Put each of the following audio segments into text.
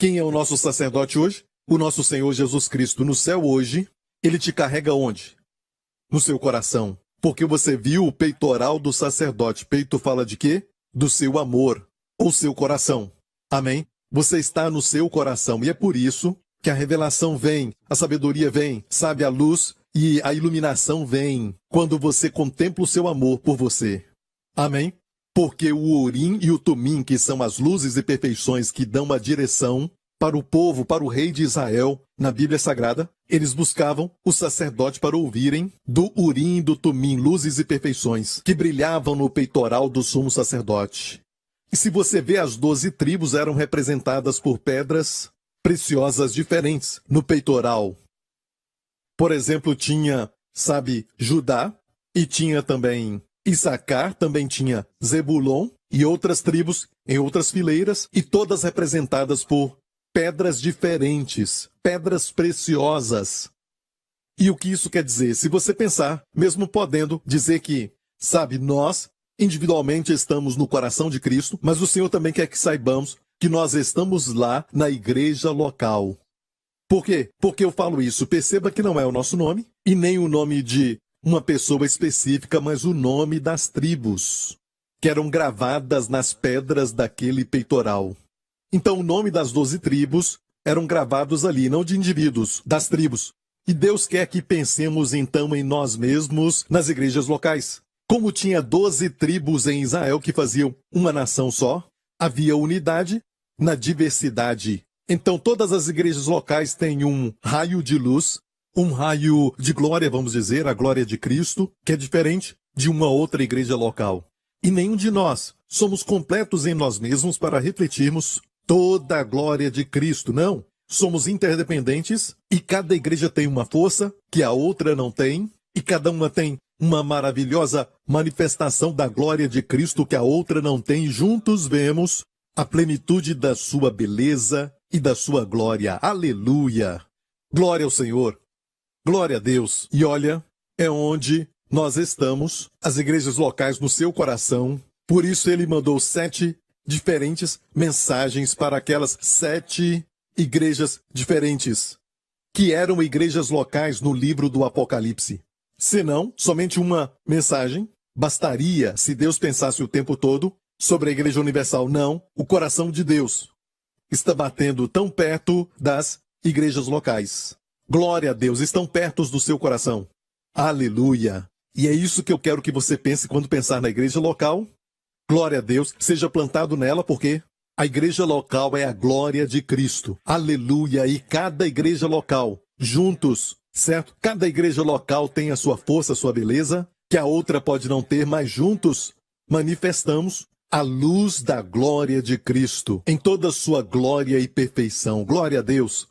Quem é o nosso sacerdote hoje? O nosso Senhor Jesus Cristo. No céu hoje, ele te carrega onde? No seu coração. Porque você viu o peitoral do sacerdote. Peito fala de quê? Do seu amor, ou seu coração. Amém? Você está no seu coração. E é por isso que a revelação vem, a sabedoria vem, sabe, a luz e a iluminação vem quando você contempla o seu amor por você. Amém? Porque o Urim e o Tumim, que são as luzes e perfeições que dão a direção para o povo, para o rei de Israel, na Bíblia Sagrada, eles buscavam o sacerdote para ouvirem do Urim e do Tumim, luzes e perfeições, que brilhavam no peitoral do sumo sacerdote. E se você vê, as 12 tribos eram representadas por pedras preciosas diferentes no peitoral. Por exemplo, tinha, sabe, Judá, e tinha também Issacar, também tinha Zebulon e outras tribos em outras fileiras, e todas representadas por pedras diferentes, pedras preciosas. E o que isso quer dizer? Se você pensar, mesmo podendo dizer que, sabe, nós individualmente estamos no coração de Cristo, mas o Senhor também quer que saibamos que nós estamos lá na igreja local. Por quê? Porque eu falo isso. Perceba que não é o nosso nome, e nem o nome de uma pessoa específica, mas o nome das tribos, que eram gravadas nas pedras daquele peitoral. Então o nome das 12 tribos eram gravados ali, não de indivíduos, das tribos. E Deus quer que pensemos então em nós mesmos nas igrejas locais. Como tinha 12 tribos em Israel que faziam uma nação só, havia unidade na diversidade. Então todas as igrejas locais têm um raio de luz, um raio de glória, vamos dizer, a glória de Cristo, que é diferente de uma outra igreja local. E nenhum de nós somos completos em nós mesmos para refletirmos toda a glória de Cristo. Não, somos interdependentes e cada igreja tem uma força que a outra não tem, e cada uma tem uma maravilhosa manifestação da glória de Cristo que a outra não tem. Juntos vemos a plenitude da sua beleza e da sua glória. Aleluia! Glória ao Senhor! Glória a Deus! E olha, é onde nós estamos, as igrejas locais no seu coração. Por isso ele mandou 7 diferentes mensagens para aquelas 7 igrejas diferentes, que eram igrejas locais no livro do Apocalipse. Senão, somente uma mensagem bastaria se Deus pensasse o tempo todo sobre a Igreja Universal. Não, o coração de Deus está batendo tão perto das igrejas locais. Glória a Deus, estão perto do seu coração. Aleluia! E é isso que eu quero que você pense quando pensar na igreja local. Glória a Deus, seja plantado nela, porque a igreja local é a glória de Cristo. Aleluia! E cada igreja local, juntos, certo? Cada igreja local tem a sua força, a sua beleza, que a outra pode não ter, mas juntos manifestamos a luz da glória de Cristo em toda a sua glória e perfeição. Glória a Deus!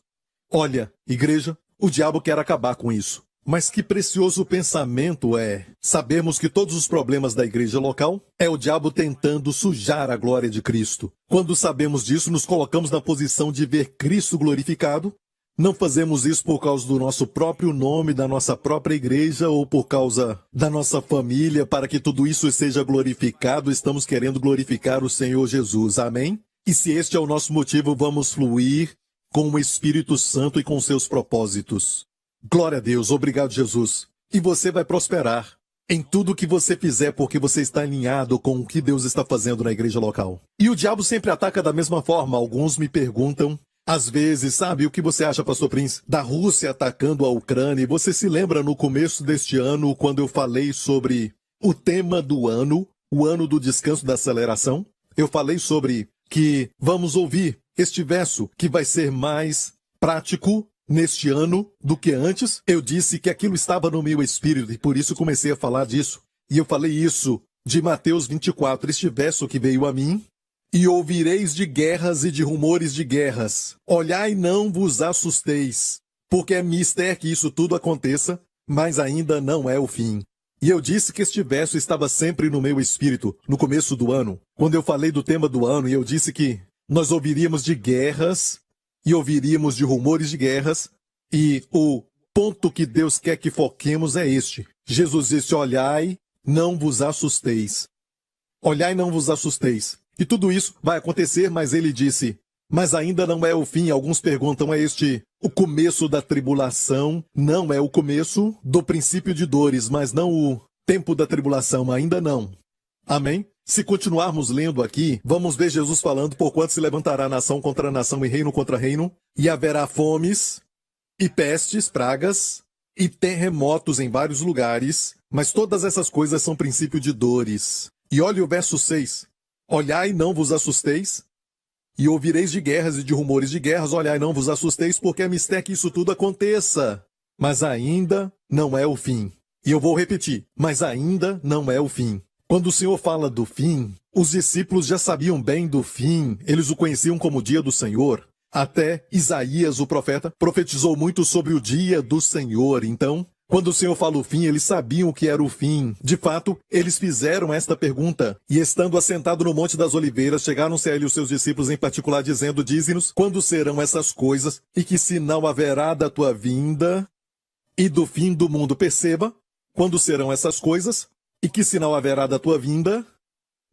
Olha, igreja, o diabo quer acabar com isso. Mas que precioso pensamento é sabermos que todos os problemas da igreja local é o diabo tentando sujar a glória de Cristo. Quando sabemos disso, nos colocamos na posição de ver Cristo glorificado. Não fazemos isso por causa do nosso próprio nome, da nossa própria igreja ou por causa da nossa família, para que tudo isso seja glorificado. Estamos querendo glorificar o Senhor Jesus. Amém? E se este é o nosso motivo, vamos fluir com o Espírito Santo e com seus propósitos. Glória a Deus, obrigado Jesus. E você vai prosperar em tudo que você fizer, porque você está alinhado com o que Deus está fazendo na igreja local. E o diabo sempre ataca da mesma forma. Alguns me perguntam, às vezes, sabe, o que você acha, pastor Prince, da Rússia atacando a Ucrânia? E você se lembra no começo deste ano, quando eu falei sobre o tema do ano, o ano do descanso da aceleração? Eu falei sobre que vamos ouvir este verso que vai ser mais prático neste ano do que antes. Eu disse que aquilo estava no meu espírito e por isso comecei a falar disso. E eu falei isso de Mateus 24, este verso que veio a mim. E ouvireis de guerras e de rumores de guerras. Olhai, não vos assusteis, porque é mister que isso tudo aconteça, mas ainda não é o fim. E eu disse que este verso estava sempre no meu espírito, no começo do ano, quando eu falei do tema do ano, e eu disse que nós ouviríamos de guerras e ouviríamos de rumores de guerras, e o ponto que Deus quer que foquemos é este. Jesus disse, olhai, não vos assusteis. Olhai, não vos assusteis. E tudo isso vai acontecer, mas ele disse, Mas ainda não é o fim. Alguns perguntam, é este o começo da tribulação? Não, é o começo do princípio de dores, mas não o tempo da tribulação, ainda não. Amém? Se continuarmos lendo aqui, vamos ver Jesus falando, porquanto se levantará nação contra nação e reino contra reino, e haverá fomes, e pestes, pragas, e terremotos em vários lugares, mas todas essas coisas são princípio de dores. E olhe o verso 6. Olhai, não vos assusteis, e ouvireis de guerras e de rumores de guerras, olhai, não vos assusteis, porque é mistério que isso tudo aconteça. Mas ainda não é o fim. E eu vou repetir, mas ainda não é o fim. Quando o Senhor fala do fim, os discípulos já sabiam bem do fim, eles o conheciam como o dia do Senhor. Até Isaías, o profeta, profetizou muito sobre o dia do Senhor. Então, quando o Senhor fala o fim, eles sabiam o que era o fim. De fato, eles fizeram esta pergunta. E estando assentado no Monte das Oliveiras, chegaram-se a ele os seus discípulos em particular, dizendo, dize-nos, quando serão essas coisas, e que sinal haverá da tua vinda e do fim do mundo? Perceba, quando serão essas coisas, e que sinal haverá da tua vinda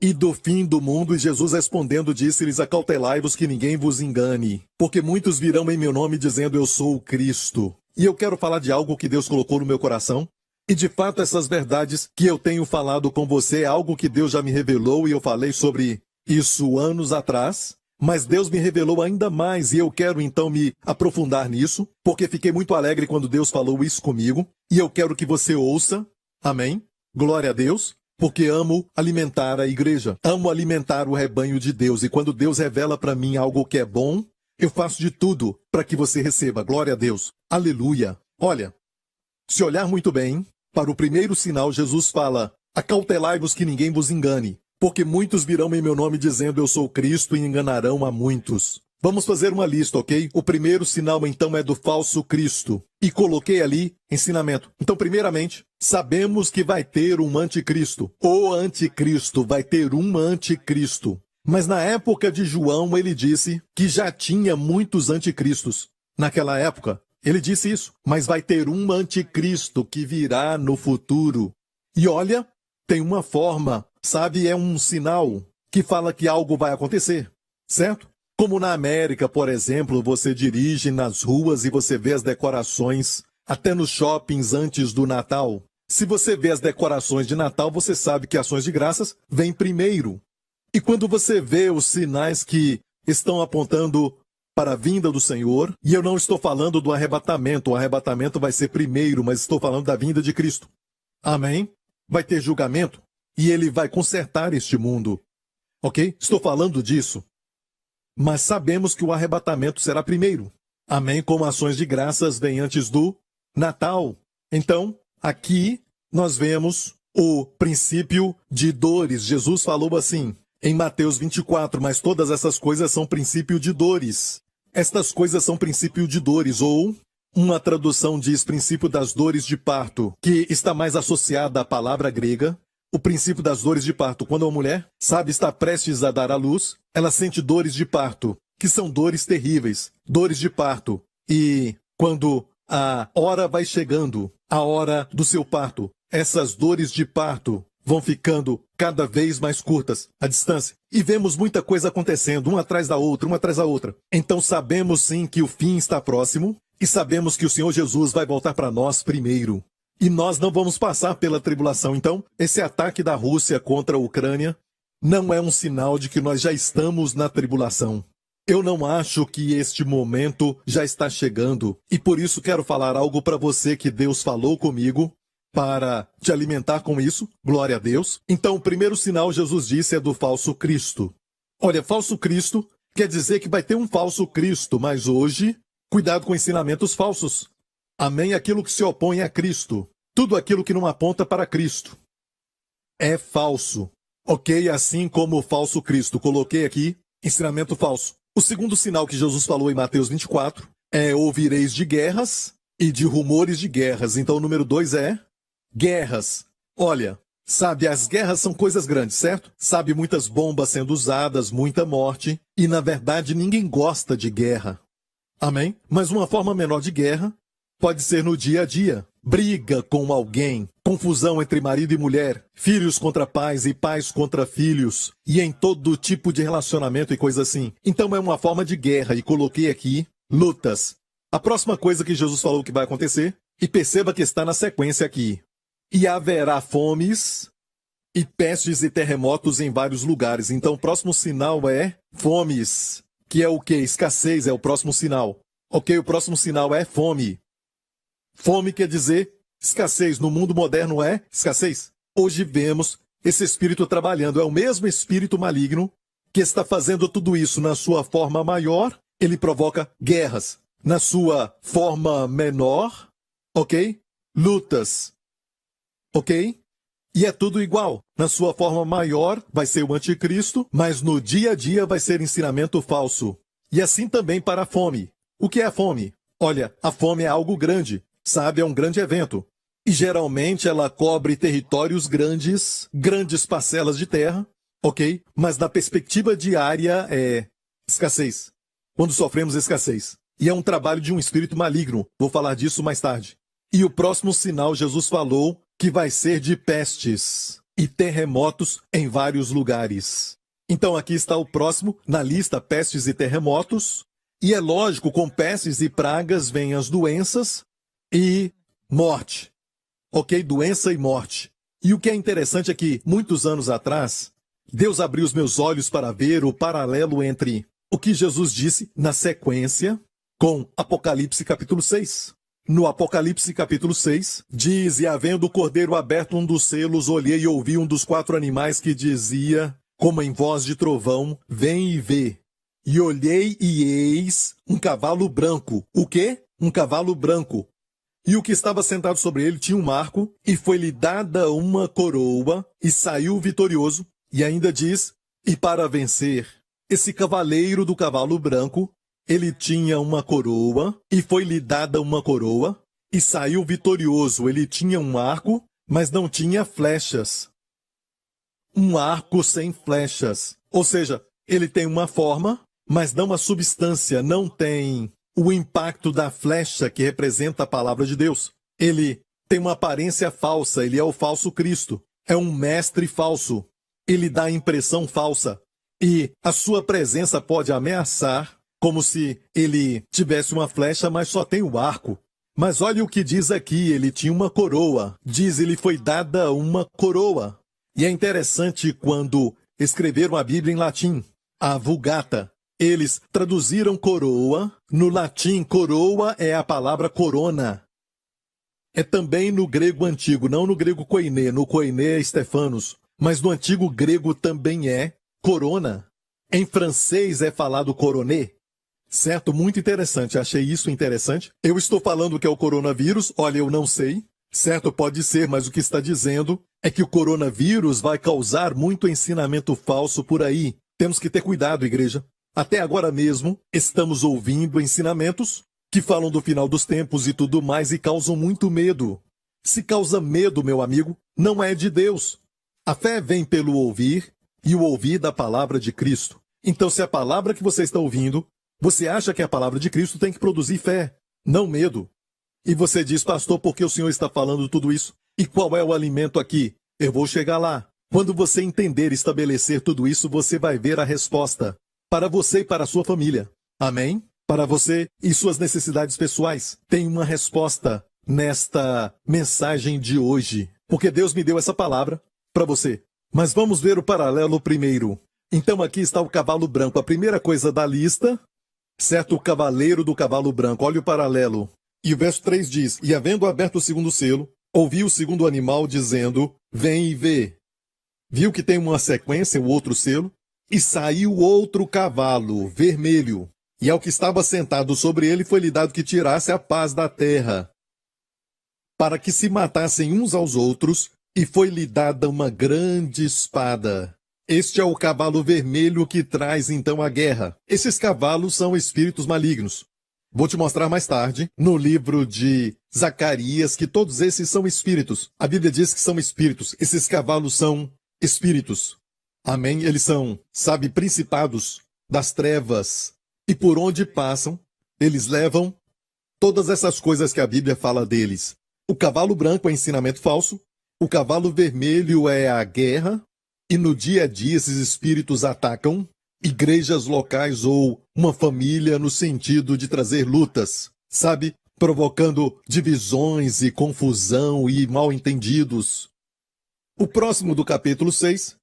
e do fim do mundo? E Jesus respondendo disse-lhes, acautelai-vos que ninguém vos engane, porque muitos virão em meu nome dizendo, eu sou o Cristo. E eu quero falar de algo que Deus colocou no meu coração. E de fato essas verdades que eu tenho falado com você é algo que Deus já me revelou e eu falei sobre isso anos atrás. Mas Deus me revelou ainda mais e eu quero então me aprofundar nisso, porque fiquei muito alegre quando Deus falou isso comigo. E eu quero que você ouça. Amém? Glória a Deus. Porque amo alimentar a igreja. Amo alimentar o rebanho de Deus. E quando Deus revela para mim algo que é bom, eu faço de tudo para que você receba. Glória a Deus. Aleluia. Olha, se olhar muito bem, para o primeiro sinal, Jesus fala, acautelai-vos que ninguém vos engane, porque muitos virão em meu nome dizendo, eu sou Cristo, e enganarão a muitos. Vamos fazer uma lista, ok? O primeiro sinal, então, é do falso Cristo. E coloquei ali ensinamento. Então, primeiramente, sabemos que vai ter um anticristo. O anticristo vai ter um anticristo. Mas na época de João, ele disse que já tinha muitos anticristos. Naquela época, ele disse isso. Mas vai ter um anticristo que virá no futuro. E olha, tem uma forma, sabe? É um sinal que fala que algo vai acontecer, certo? Como na América, por exemplo, você dirige nas ruas e você vê as decorações, até nos shoppings antes do Natal. Se você vê as decorações de Natal, você sabe que ações de graças vêm primeiro. E quando você vê os sinais que estão apontando para a vinda do Senhor, e eu não estou falando do arrebatamento, o arrebatamento vai ser primeiro, mas estou falando da vinda de Cristo. Amém? Vai ter julgamento e ele vai consertar este mundo. Ok? Estou falando disso. Mas sabemos que o arrebatamento será primeiro. Amém? Como ações de graças vêm antes do Natal. Então, aqui nós vemos o princípio de dores. Jesus falou assim em Mateus 24, mas todas essas coisas são princípio de dores. Estas coisas são princípio de dores, ou uma tradução diz princípio das dores de parto, que está mais associada à palavra grega. O princípio das dores de parto, quando uma mulher, sabe, está prestes a dar à luz, ela sente dores de parto, que são dores terríveis, dores de parto. E quando a hora vai chegando, a hora do seu parto, essas dores de parto vão ficando cada vez mais curtas, a distância. E vemos muita coisa acontecendo, uma atrás da outra, uma atrás da outra. Então sabemos sim que o fim está próximo e sabemos que o Senhor Jesus vai voltar para nós primeiro. E nós não vamos passar pela tribulação. Então, esse ataque da Rússia contra a Ucrânia não é um sinal de que nós já estamos na tribulação. Eu não acho que este momento já está chegando. E por isso quero falar algo para você que Deus falou comigo para te alimentar com isso. Glória a Deus. Então, o primeiro sinal, Jesus disse, é do falso Cristo. Olha, falso Cristo quer dizer que vai ter um falso Cristo, mas hoje, cuidado com ensinamentos falsos. Amém? Aquilo que se opõe a Cristo. Tudo aquilo que não aponta para Cristo é falso. Ok? Assim como o falso Cristo. Coloquei aqui, ensinamento falso. O segundo sinal que Jesus falou em Mateus 24 é ouvireis de guerras e de rumores de guerras. Então o número 2 é guerras. Olha, sabe, as guerras são coisas grandes, certo? Sabe, muitas bombas sendo usadas, muita morte. E na verdade ninguém gosta de guerra. Amém? Mas uma forma menor de guerra pode ser no dia a dia. briga com alguém, confusão entre marido e mulher, filhos contra pais e pais contra filhos, e em todo tipo de relacionamento e coisa assim. Então é uma forma de guerra, e coloquei aqui lutas. A próxima coisa que Jesus falou que vai acontecer, e perceba que está na sequência aqui. E haverá fomes e pestes e terremotos em vários lugares. Então o próximo sinal é fomes, que é o quê? Escassez é o próximo sinal. Ok, o próximo sinal é fome. Fome quer dizer escassez. No mundo moderno é escassez. Hoje vemos esse espírito trabalhando. É o mesmo espírito maligno que está fazendo tudo isso na sua forma maior. Ele provoca guerras. Na sua forma menor, ok? Lutas. Ok? E é tudo igual. Na sua forma maior vai ser o anticristo, mas no dia a dia vai ser ensinamento falso. E assim também para a fome. O que é a fome? Olha, a fome é algo grande. Sabe, é um grande evento. E geralmente ela cobre territórios grandes, grandes parcelas de terra, ok? Mas na perspectiva diária é escassez. Quando sofremos escassez. E é um trabalho de um espírito maligno. Vou falar disso mais tarde. E o próximo sinal, Jesus falou que vai ser de pestes e terremotos em vários lugares. Então aqui está o próximo na lista, pestes e terremotos. E é lógico, com pestes e pragas vêm as doenças e morte. Ok? Doença e morte. E o que é interessante é que, muitos anos atrás, Deus abriu os meus olhos para ver o paralelo entre o que Jesus disse na sequência com Apocalipse capítulo 6. No Apocalipse capítulo 6, diz, e havendo o cordeiro aberto um dos selos, olhei e ouvi um dos 4 animais que dizia, como em voz de trovão, vem e vê. E olhei e eis um cavalo branco. O quê? Um cavalo branco. E o que estava sentado sobre ele tinha um arco, e foi-lhe dada uma coroa, e saiu vitorioso. E ainda diz, e para vencer. Esse cavaleiro do cavalo branco, ele tinha uma coroa, e foi-lhe dada uma coroa, e saiu vitorioso. Ele tinha um arco, mas não tinha flechas. Um arco sem flechas. Ou seja, ele tem uma forma, mas não a substância, não tem o impacto da flecha que representa a palavra de Deus. Ele tem uma aparência falsa, ele é o falso Cristo. É um mestre falso. Ele dá a impressão falsa. E a sua presença pode ameaçar, como se ele tivesse uma flecha, mas só tem o arco. Mas olha o que diz aqui, ele tinha uma coroa. Diz, ele foi dada uma coroa. E é interessante quando escreveram a Bíblia em latim, a Vulgata. Eles traduziram coroa. No latim, coroa é a palavra corona. É também no grego antigo, não no grego koiné. No koiné é Stefanos. Mas no antigo grego também é corona. Em francês é falado coroné. Certo? Muito interessante. Achei isso interessante. Eu estou falando que é o coronavírus. Olha, eu não sei. Certo? Pode ser, mas o que está dizendo é que o coronavírus vai causar muito ensinamento falso por aí. Temos que ter cuidado, igreja. Até agora mesmo, estamos ouvindo ensinamentos que falam do final dos tempos e tudo mais e causam muito medo. Se causa medo, meu amigo, não é de Deus. A fé vem pelo ouvir e o ouvir da palavra de Cristo. Então, se a palavra que você está ouvindo, você acha que a palavra de Cristo tem que produzir fé, não medo. E você diz, pastor, por que o senhor está falando tudo isso? E qual é o alimento aqui? Eu vou chegar lá. Quando você entender e estabelecer tudo isso, você vai ver a resposta. Para você e para a sua família. Amém? Para você e suas necessidades pessoais. Tem uma resposta nesta mensagem de hoje. Porque Deus me deu essa palavra para você. Mas vamos ver o paralelo primeiro. Então aqui está o cavalo branco. A primeira coisa da lista, certo? O cavaleiro do cavalo branco. Olha o paralelo. E o verso 3 diz, e havendo aberto o segundo selo, ouvi o segundo animal dizendo, vem e vê. Viu que tem uma sequência, o outro selo? E saiu outro cavalo, vermelho, e ao que estava sentado sobre ele foi-lhe dado que tirasse a paz da terra, para que se matassem uns aos outros, e foi-lhe dada uma grande espada. Este é o cavalo vermelho que traz então a guerra. Esses cavalos são espíritos malignos. Vou te mostrar mais tarde, no livro de Zacarias, que todos esses são espíritos. A Bíblia diz que são espíritos. Esses cavalos são espíritos. Amém? Eles são, sabe, principados das trevas. E por onde passam, eles levam todas essas coisas que a Bíblia fala deles. O cavalo branco é ensinamento falso, o cavalo vermelho é a guerra, e no dia a dia esses espíritos atacam igrejas locais ou uma família no sentido de trazer lutas, sabe? Provocando divisões e confusão e mal-entendidos. O próximo do capítulo 6.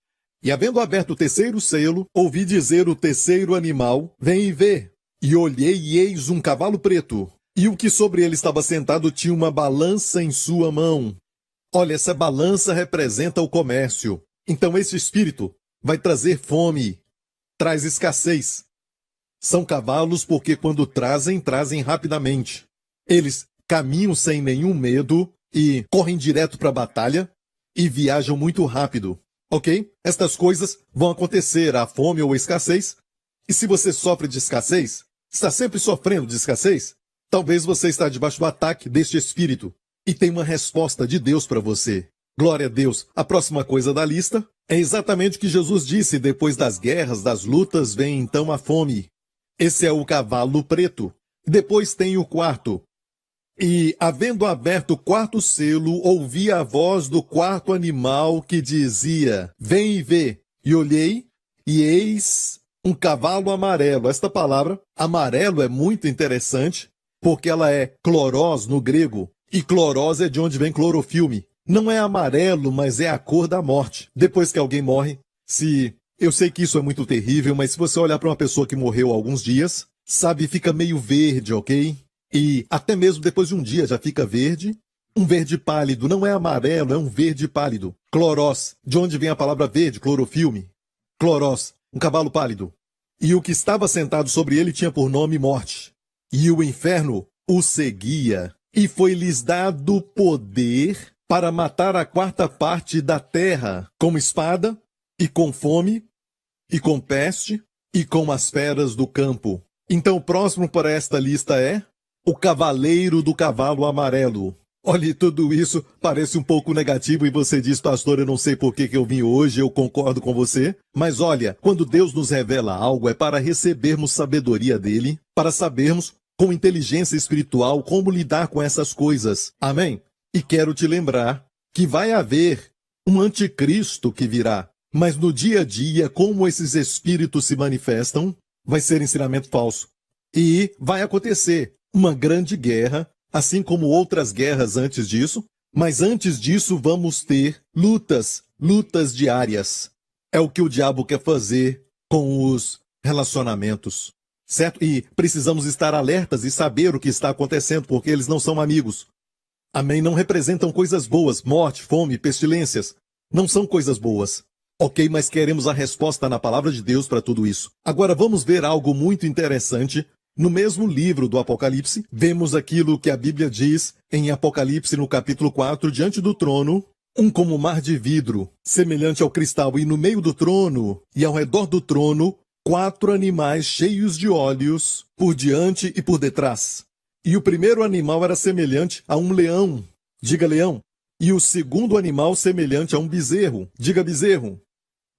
E havendo aberto o terceiro selo, ouvi dizer o terceiro animal, vem e vê. E olhei e eis um cavalo preto. E o que sobre ele estava sentado tinha uma balança em sua mão. Olha, essa balança representa o comércio. Então esse espírito vai trazer fome, traz escassez. São cavalos porque quando trazem rapidamente. Eles caminham sem nenhum medo e correm direto para a batalha e viajam muito rápido, ok? Estas coisas vão acontecer, a fome ou a escassez. E se você sofre de escassez, está sempre sofrendo de escassez, talvez você está debaixo do ataque deste espírito e tem uma resposta de Deus para você. Glória a Deus. A próxima coisa da lista é exatamente o que Jesus disse: depois das guerras, das lutas, vem então a fome. Esse é o cavalo preto. Depois tem o quarto. E, havendo aberto o quarto selo, ouvi a voz do quarto animal que dizia: vem e vê. E olhei, e eis um cavalo amarelo. Esta palavra, amarelo, é muito interessante, porque ela é clorós no grego, e clorós é de onde vem clorofilme. Não é amarelo, mas é a cor da morte. Depois que alguém morre, eu sei que isso é muito terrível, mas se você olhar para uma pessoa que morreu há alguns dias, sabe, fica meio verde, ok? E até mesmo depois de um dia já fica verde. Um verde pálido, não é amarelo, é um verde pálido. Clorós, de onde vem a palavra verde, clorofilme. Clorós, um cavalo pálido. E o que estava sentado sobre ele tinha por nome morte. E o inferno o seguia. E foi-lhes dado poder para matar a quarta parte da terra, com espada, e com fome, e com peste, e com as feras do campo. Então o próximo para esta lista é o cavaleiro do cavalo amarelo. Olha, tudo isso parece um pouco negativo e você diz: pastor, eu não sei por que eu vim hoje, eu concordo com você. Mas olha, quando Deus nos revela algo, é para recebermos sabedoria dele, para sabermos com inteligência espiritual como lidar com essas coisas. Amém? E quero te lembrar que vai haver um anticristo que virá. Mas no dia a dia, como esses espíritos se manifestam, vai ser ensinamento falso. E vai acontecer uma grande guerra, assim como outras guerras antes disso, mas antes disso vamos ter lutas diárias. É o que o diabo quer fazer com os relacionamentos, certo? E precisamos estar alertas e saber o que está acontecendo, porque eles não são amigos. Amém? Não representam coisas boas, morte, fome, pestilências. Não são coisas boas. Ok, mas queremos a resposta na palavra de Deus para tudo isso. Agora vamos ver algo muito interessante. No mesmo livro do Apocalipse, vemos aquilo que a Bíblia diz em Apocalipse no capítulo 4, diante do trono, um como mar de vidro, semelhante ao cristal, e no meio do trono e ao redor do trono, 4 animais cheios de olhos, por diante e por detrás. E o primeiro animal era semelhante a um leão, diga leão, e o segundo animal semelhante a um bezerro, diga bezerro.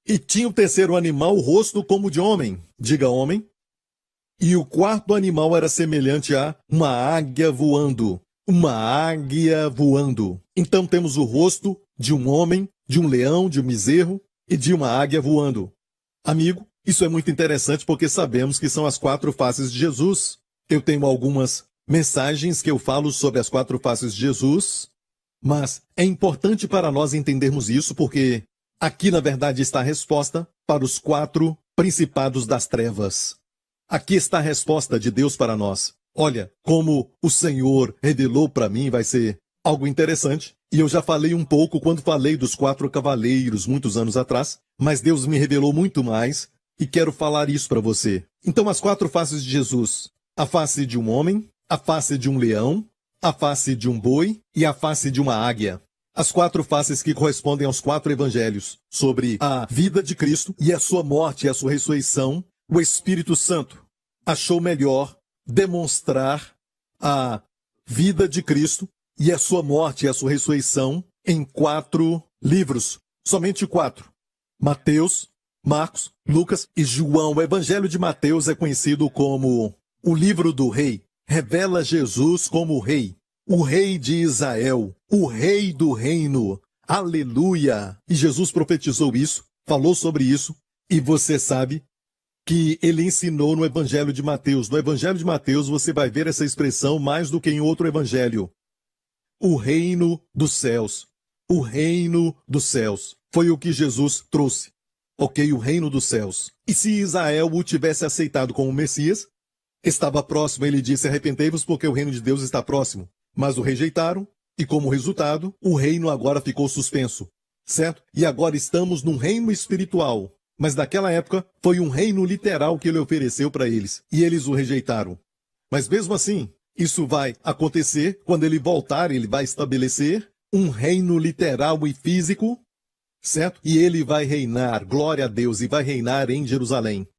E tinha o terceiro animal o rosto como de homem, diga homem. E o quarto animal era semelhante a uma águia voando. Uma águia voando. Então temos o rosto de um homem, de um leão, de um bezerro e de uma águia voando. Amigo, isso é muito interessante porque sabemos que são as 4 faces de Jesus. Eu tenho algumas mensagens que eu falo sobre as 4 faces de Jesus, mas é importante para nós entendermos isso porque aqui na verdade está a resposta para os 4 principados das trevas. Aqui está a resposta de Deus para nós. Olha, como o Senhor revelou para mim, vai ser algo interessante. E eu já falei um pouco quando falei dos 4 cavaleiros, muitos anos atrás. Mas Deus me revelou muito mais e quero falar isso para você. Então, as 4 faces de Jesus. A face de um homem, a face de um leão, a face de um boi e a face de uma águia. As 4 faces que correspondem aos 4 evangelhos sobre a vida de Cristo e a sua morte e a sua ressurreição. O Espírito Santo achou melhor demonstrar a vida de Cristo e a sua morte e a sua ressurreição em 4 livros, somente 4. Mateus, Marcos, Lucas e João. O Evangelho de Mateus é conhecido como o livro do rei. Revela Jesus como o rei. o rei de Israel, o rei do reino. Aleluia! E Jesus profetizou isso, falou sobre isso, e você sabe que ele ensinou no Evangelho de Mateus. No Evangelho de Mateus você vai ver essa expressão mais do que em outro evangelho. O reino dos céus. O reino dos céus. Foi o que Jesus trouxe. Ok, o reino dos céus. E se Israel o tivesse aceitado como Messias, estava próximo, ele disse, arrependei-vos porque o reino de Deus está próximo. Mas o rejeitaram, e como resultado, o reino agora ficou suspenso. Certo? E agora estamos num reino espiritual. Mas naquela época foi um reino literal que ele ofereceu para eles, e eles o rejeitaram. Mas mesmo assim, isso vai acontecer quando ele voltar, ele vai estabelecer um reino literal e físico, certo? E ele vai reinar, glória a Deus, e vai reinar em Jerusalém.